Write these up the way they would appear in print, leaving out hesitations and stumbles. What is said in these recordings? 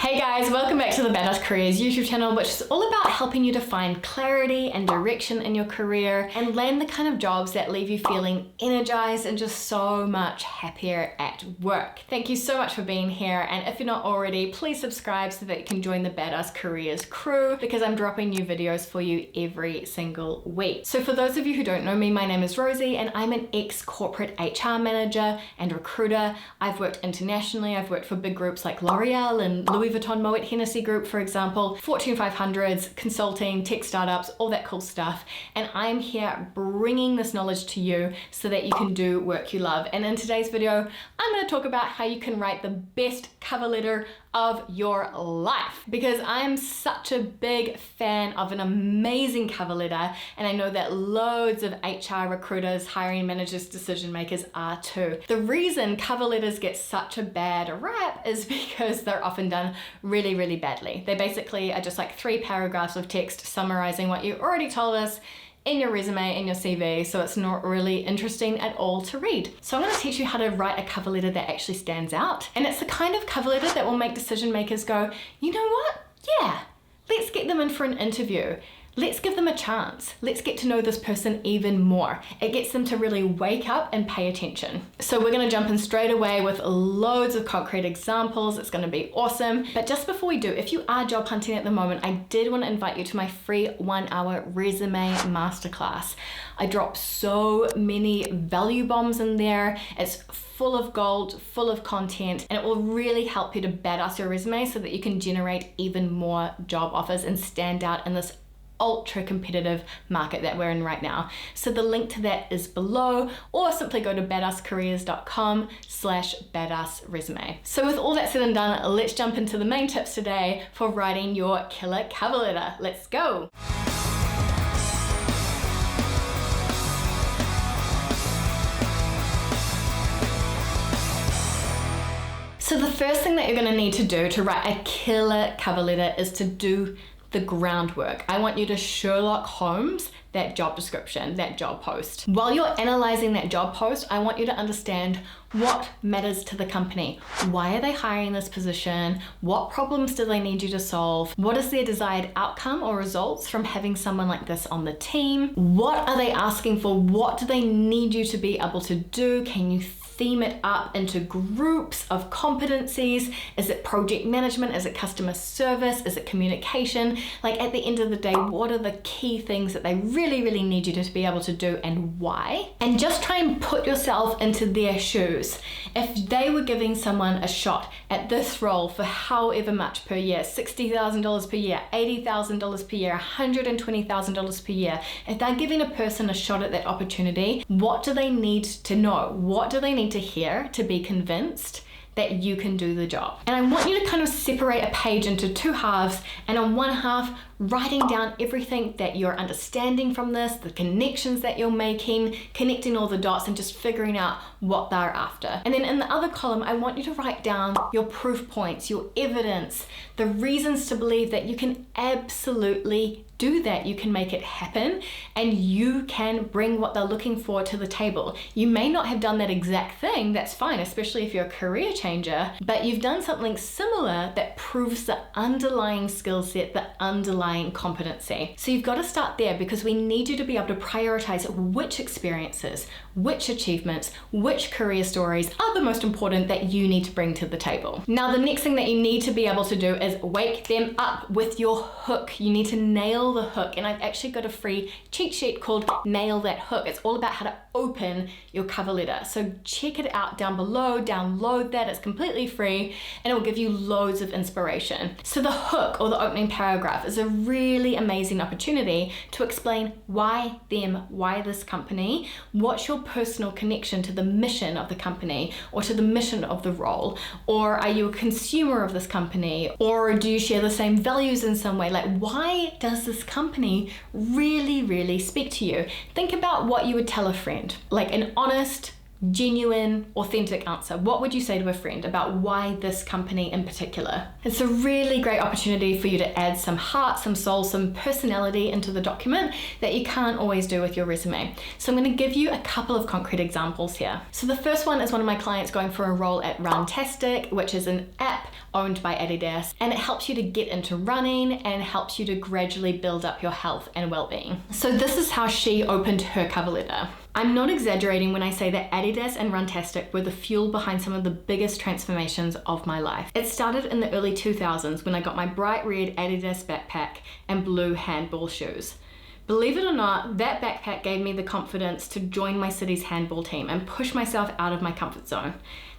Hey guys, welcome back to the Badass Careers YouTube channel, which is all about helping you to find clarity and direction in your career and land the kind of jobs that leave you feeling energized and just so much happier at work. Thank you so much for being here, and if you're not already, please subscribe so that you can join the Badass Careers crew, because I'm dropping new videos for you every single week. So for those of you who don't know me, my name is Rosie and I'm an ex-corporate HR manager and recruiter. I've worked internationally. I've worked for big groups like L'Oreal and Louis Vuitton Moet Hennessy Group, for example, Fortune 500s, consulting, tech startups, all that cool stuff. And I'm here bringing this knowledge to you so that you can do work you love. And in today's video, I'm going to talk about how you can write the best cover letter of your life, because I'm such a big fan of an amazing cover letter, and I know that loads of HR recruiters, hiring managers, decision makers are too. The reason cover letters get such a bad rap is because they're often done really, really badly. They basically are just like 3 paragraphs of text summarizing what you already told us in your resume, in your CV, so it's not really interesting at all to read. So I'm going to teach you how to write a cover letter that actually stands out. And it's the kind of cover letter that will make decision makers go, you know what? Yeah, let's get them in for an interview. Let's give them a chance. Let's get to know this person even more. It gets them to really wake up and pay attention. So we're going to jump in straight away with loads of concrete examples. It's going to be awesome. But just before we do, if you are job hunting at the moment, I did want to invite you to my free 1-hour resume masterclass. I drop so many value bombs in there. It's full of gold, full of content, and it will really help you to badass your resume so that you can generate even more job offers and stand out in this ultra competitive market that we're in right now. So the link to that is below, or simply go to badasscareers.com/badassresume. So with all that said and done, let's jump into the main tips today for writing your killer cover letter. Let's go. So the first thing that you're going to need to do to write a killer cover letter is to do the groundwork. I want you to Sherlock Holmes that job description, that job post. While you're analyzing that job post, I want you to understand what matters to the company. Why are they hiring this position? What problems do they need you to solve? What is their desired outcome or results from having someone like this on the team? What are they asking for? What do they need you to be able to do? Can you theme it up into groups of competencies? Is it project management? Is it customer service? Is it communication? Like, at the end of the day, what are the key things that they really, really need you to be able to do, and why? And just try and put yourself into their shoes. If they were giving someone a shot at this role for however much per year, $60,000 per year, $80,000 per year, $120,000 per year, if they're giving a person a shot at that opportunity, what do they need to know? What do they need to hear to be convinced that you can do the job? And I want you to kind of separate a page into 2 halves, and on one half, writing down everything that you're understanding from this, the connections that you're making, connecting all the dots and just figuring out what they're after. And then in the other column, I want you to write down your proof points, your evidence, the reasons to believe that you can absolutely do that. You can make it happen, and you can bring what they're looking for to the table. You may not have done that exact thing, that's fine, especially if you're a career changer, but you've done something similar that proves the underlying skill set, the underlying competency. So you've got to start there, because we need you to be able to prioritize which experiences, which achievements, which career stories are the most important that you need to bring to the table. Now, the next thing that you need to be able to do is wake them up with your hook. You need to nail the hook, and I've actually got a free cheat sheet called Nail That Hook. It's all about how to open your cover letter. So check it out down below, download that, it's completely free, and it will give you loads of inspiration. So the hook, or the opening paragraph, is a really amazing opportunity to explain why them, why this company, what's your personal connection to the mission of the company or to the mission of the role, or are you a consumer of this company, or do you share the same values in some way? Like, why does this company really, really speak to you? Think about what you would tell a friend, like an honest, genuine, authentic answer. What would you say to a friend about why this company in particular? It's a really great opportunity for you to add some heart, some soul, some personality into the document that you can't always do with your resume. So I'm going to give you a couple of concrete examples here. So the first one is one of my clients going for a role at Runtastic, which is an app owned by Adidas, and it helps you to get into running and helps you to gradually build up your health and well-being. So this is how she opened her cover letter. I'm not exaggerating when I say that Adidas and Runtastic were the fuel behind some of the biggest transformations of my life. It started in the early 2000s when I got my bright red Adidas backpack and blue handball shoes. Believe it or not, that backpack gave me the confidence to join my city's handball team and push myself out of my comfort zone.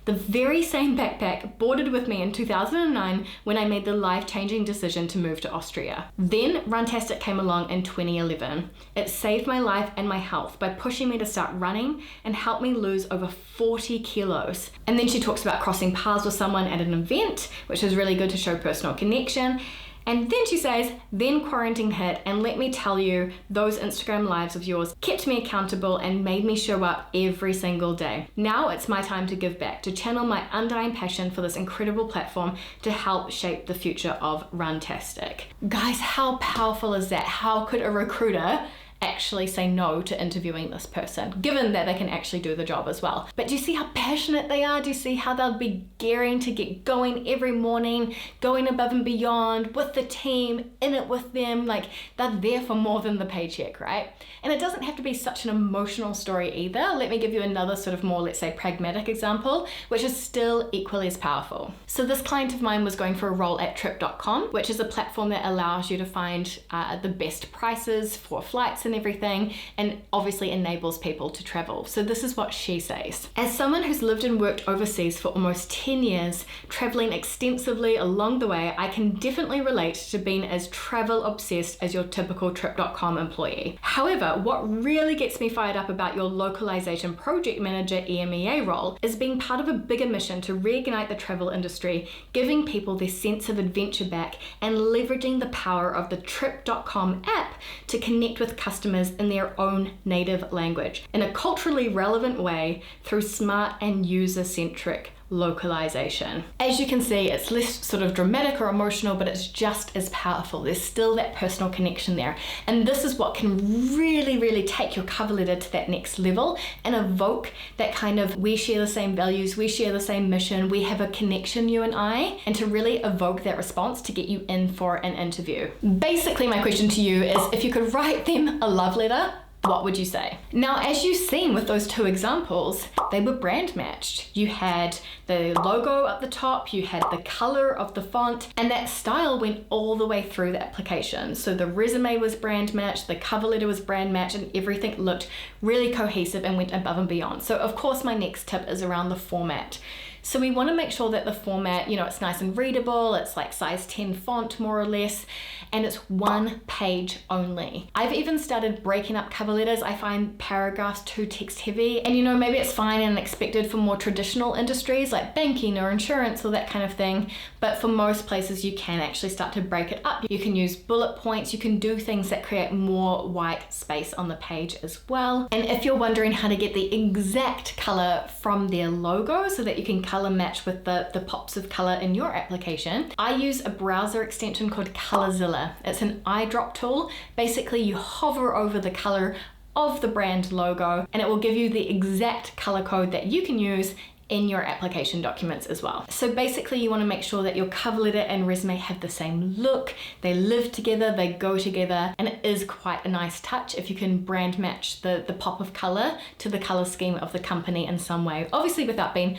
The very same backpack boarded with me in 2009 when I made the life-changing decision to move to Austria. Then Runtastic came along in 2011. It saved my life and my health by pushing me to start running and helped me lose over 40 kilos. And then she talks about crossing paths with someone at an event, which is really good to show personal connection. And then she says, then quarantine hit, and let me tell you, those Instagram lives of yours kept me accountable and made me show up every single day. Now it's my time to give back, to channel my undying passion for this incredible platform to help shape the future of Runtastic. Guys, how powerful is that? How could a recruiter actually say no to interviewing this person, given that they can actually do the job as well? But do you see how passionate they are? Do you see how they'll be gearing to get going every morning, going above and beyond with the team, in it with them? Like, they're there for more than the paycheck, right? And it doesn't have to be such an emotional story either. Let me give you another sort of more, let's say, pragmatic example, which is still equally as powerful. So this client of mine was going for a role at trip.com, which is a platform that allows you to find the best prices for flights and everything, and obviously enables people to travel. So this is what she says. As someone who's lived and worked overseas for almost 10 years, traveling extensively along the way, I can definitely relate to being as travel obsessed as your typical trip.com employee. However, what really gets me fired up about your localization project manager EMEA role is being part of a bigger mission to reignite the travel industry, giving people their sense of adventure back and leveraging the power of the trip.com app to connect with customers in their own native language in a culturally relevant way through smart and user-centric localization. As you can see, it's less sort of dramatic or emotional, but it's just as powerful. There's still that personal connection there. And this is what can really, really take your cover letter to that next level and evoke that kind of, we share the same values, we share the same mission, we have a connection, you and I, and to really evoke that response to get you in for an interview. Basically, my question to you is, if you could write them a love letter, what would you say? Now, as you've seen with those two examples, they were brand matched. You had the logo at the top, you had the color of the font, and that style went all the way through the application. So the resume was brand matched, the cover letter was brand matched, and everything looked really cohesive and went above and beyond. So of course, my next tip is around the format. So we want to make sure that the format, it's nice and readable, it's like size 10 font more or less, and it's one page only. I've even started breaking up cover letters. I find paragraphs too text heavy, and maybe it's fine and expected for more traditional industries like banking or insurance or that kind of thing, but for most places you can actually start to break it up. You can use bullet points, you can do things that create more white space on the page as well. And if you're wondering how to get the exact color from their logo so that you can color match with the pops of color in your application, I use a browser extension called Colorzilla. It's an eyedrop tool. Basically, you hover over the color of the brand logo and it will give you the exact color code that you can use in your application documents as well. So basically you want to make sure that your cover letter and resume have the same look, they live together, they go together, and it is quite a nice touch if you can brand match the pop of color to the color scheme of the company in some way. Obviously without being,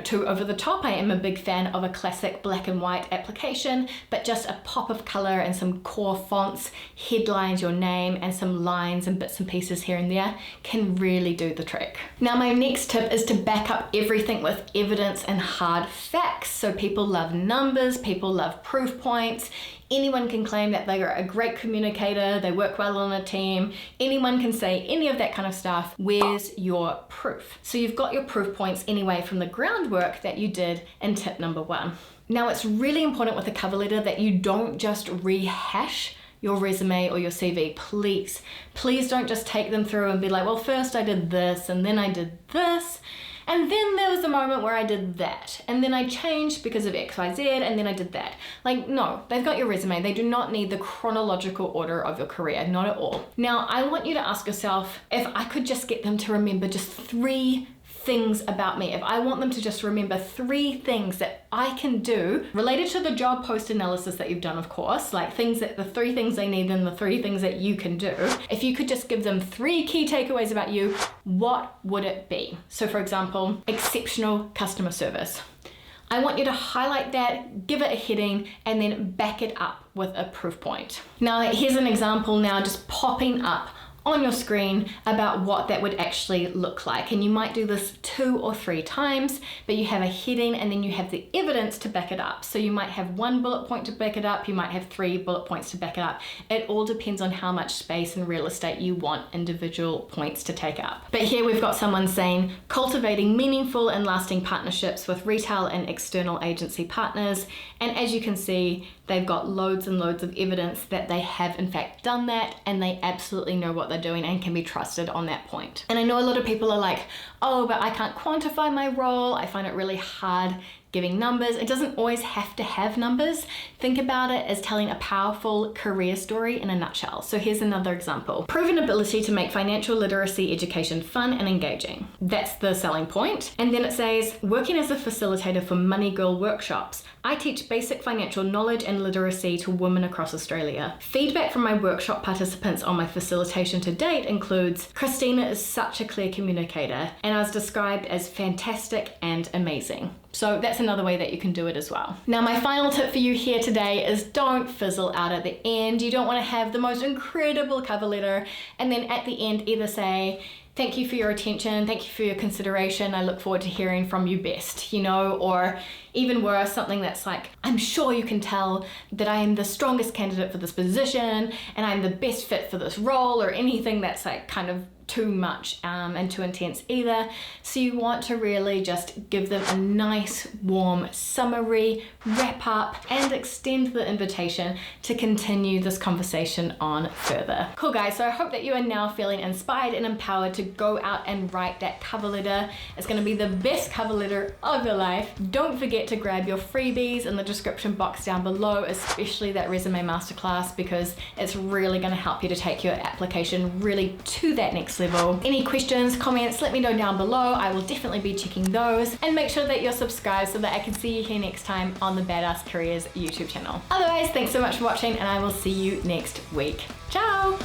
too over the top. I am a big fan of a classic black and white application, but just a pop of color and some core fonts, headlines, your name, and some lines and bits and pieces here and there can really do the trick. Now my next tip is to back up everything with evidence and hard facts. So people love numbers, people love proof points. Anyone can claim that they are a great communicator, they work well on a team. Anyone can say any of that kind of stuff. Where's your proof? So you've got your proof points anyway from the groundwork that you did in tip number 1. Now it's really important with a cover letter that you don't just rehash your resume or your CV. Please don't just take them through and be like, well, first I did this and then I did this. And then there was a moment where I did that. And then I changed because of XYZ, and then I did that. Like, no, they've got your resume. They do not need the chronological order of your career, not at all. Now, I want you to ask yourself, if I could just get them to remember just 3 things about me, if I want them to just remember 3 things that I can do related to the job post analysis that you've done, of course, like the 3 things they need and the 3 things that you can do. If you could just give them 3 key takeaways about you, what would it be? So for example, exceptional customer service. I want you to highlight that, give it a heading, and then back it up with a proof point. Now here's an example now just popping up on your screen about what that would actually look like. And you might do this 2 or 3 times, but you have a heading and then you have the evidence to back it up. So you might have 1 bullet point to back it up, you might have 3 bullet points to back it up. It all depends on how much space and real estate you want individual points to take up. But here we've got someone saying, cultivating meaningful and lasting partnerships with retail and external agency partners. And as you can see, they've got loads and loads of evidence that they have in fact done that, and they absolutely know what they're doing and can be trusted on that point. And I know a lot of people are like, oh, but I can't quantify my role. I find it really hard giving numbers. It doesn't always have to have numbers. Think about it as telling a powerful career story in a nutshell. So here's another example. Proven ability to make financial literacy education fun and engaging. That's the selling point. And then it says, working as a facilitator for Money Girl workshops. I teach basic financial knowledge and literacy to women across Australia. Feedback from my workshop participants on my facilitation to date includes, Christina is such a clear communicator, and I was described as fantastic and amazing. So that's another way that you can do it as well. Now, my final tip for you here today is don't fizzle out at the end. You don't want to have the most incredible cover letter and then at the end either say, thank you for your attention, thank you for your consideration, I look forward to hearing from you best, you know, or even worse, something that's like, I'm sure you can tell that I am the strongest candidate for this position and I'm the best fit for this role, or anything that's like kind of too much and too intense either. So you want to really just give them a nice warm summary, wrap up, and extend the invitation to continue this conversation on further. Cool guys, so I hope that you are now feeling inspired and empowered to go out and write that cover letter. It's going to be the best cover letter of your life. Don't forget to grab your freebies in the description box down below, especially that resume masterclass, because it's really going to help you to take your application really to that next level. Any questions, comments, let me know down below. I will definitely be checking those, and make sure that you're subscribed so that I can see you here next time on the Badass Careers YouTube channel. Otherwise, thanks so much for watching, and I will see you next week. Ciao!